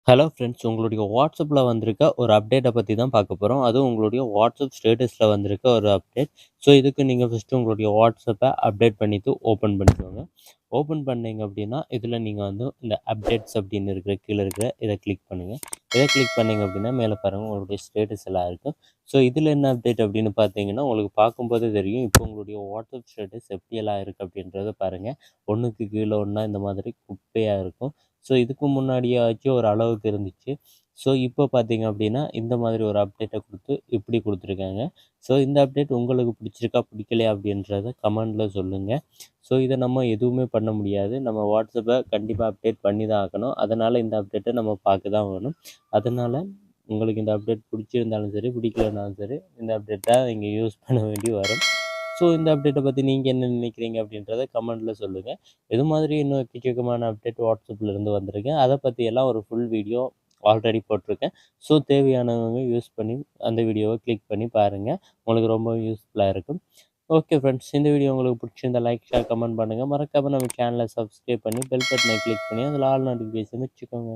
Hello friends, உங்களுடைய வாட்ஸ்அப்பில் வந்திருக்க ஒரு அப்டேட்டை பற்றி தான் பார்க்க போகிறோம். அதுவும் உங்களுடைய வாட்ஸ்அப் ஸ்டேட்டஸில் வந்திருக்க ஒரு அப்டேட். ஸோ இதுக்கு நீங்கள் ஃபஸ்ட்டு உங்களுடைய வாட்ஸ்அப்பை அப்டேட் பண்ணிவிட்டு ஓப்பன் பண்ணிக்கோங்க. ஓப்பன் பண்ணீங்க அப்படின்னா, இதில் நீங்கள் வந்து இந்த அப்டேட்ஸ் அப்படின்னு இருக்கிற கீழே இருக்கிற இதை கிளிக் பண்ணுங்கள். இதை கிளிக் பண்ணீங்க அப்படின்னா மேலே பாருங்கள் உங்களுடைய ஸ்டேட்டஸ் எல்லாம் இருக்கும். ஸோ இதில் என்ன அப்டேட் அப்படின்னு பார்த்தீங்கன்னா, உங்களுக்கு பார்க்கும்போதே தெரியும் இப்போ உங்களுடைய வாட்ஸ்அப் ஸ்டேட்டஸ் எப்படியெல்லாம் இருக்குது அப்படின்றத பாருங்கள். ஒன்றுக்கு கீழே ஒன்றா இந்த மாதிரி குப்பையாக இருக்கும். ஸோ இதுக்கு முன்னாடியாச்சும் ஒரு அளவுக்கு இருந்துச்சு. ஸோ இப்போ பார்த்தீங்க அப்படின்னா, இந்த மாதிரி ஒரு அப்டேட்ட குடுத்து இப்படி குடுத்துருக்காங்க. ஸோ இந்த அப்டேட் உங்களுக்கு பிடிச்சிருக்கா, பிடிக்கலையா அப்படின்றத கமெண்ட்ல சொல்லுங்க. ஸோ இத நம்ம எதுவுமே பண்ண முடியாது. நம்ம வாட்ஸ்அப்ப கண்டிப்பா அப்டேட் பண்ணி தான் ஆகணும். அதனால இந்த அப்டேட்ட நம்ம பார்க்க தான் வேணும். அதனால உங்களுக்கு இந்த அப்டேட் பிடிச்சிருந்தாலும் சரி, பிடிக்கலனாலும் சரி, இந்த அப்டேட்ட நீங்க யூஸ் பண்ண வேண்டி வரும். ஸோ இந்த அப்டேட்ட பத்தி நீங்க என்ன நினைக்கிறீங்க அப்படின்றத கமெண்ட்ல சொல்லுங்க. இது மாதிரி இன்னும் எக்கச்சக்கமான அப்டேட் வாட்ஸ்அப்ல இருந்து வந்திருக்கு. அத பத்தியெல்லாம் ஒரு ஃபுல் வீடியோ ஆல்ரெடி போட்டிருக்கேன். ஸோ தேவையானவங்க யூஸ் பண்ணி அந்த வீடியோவ கிளிக் பண்ணி பாருங்க. உங்களுக்கு ரொம்ப யூஸ்ஃபுல்லா இருக்கும். ஓகே ஃப்ரெண்ட்ஸ், இந்த வீடியோ உங்களுக்கு பிடிச்சிருந்தா லைக், ஷேர், கமெண்ட் பண்ணுங்க. மறக்காம நம்ம சேனல சப்ஸ்கிரைப் பண்ணி பெல் பட்டனை கிளிக் பண்ணி அதில ஆல் நோட்டிஃபிகேஷன் வச்சுக்கோங்க.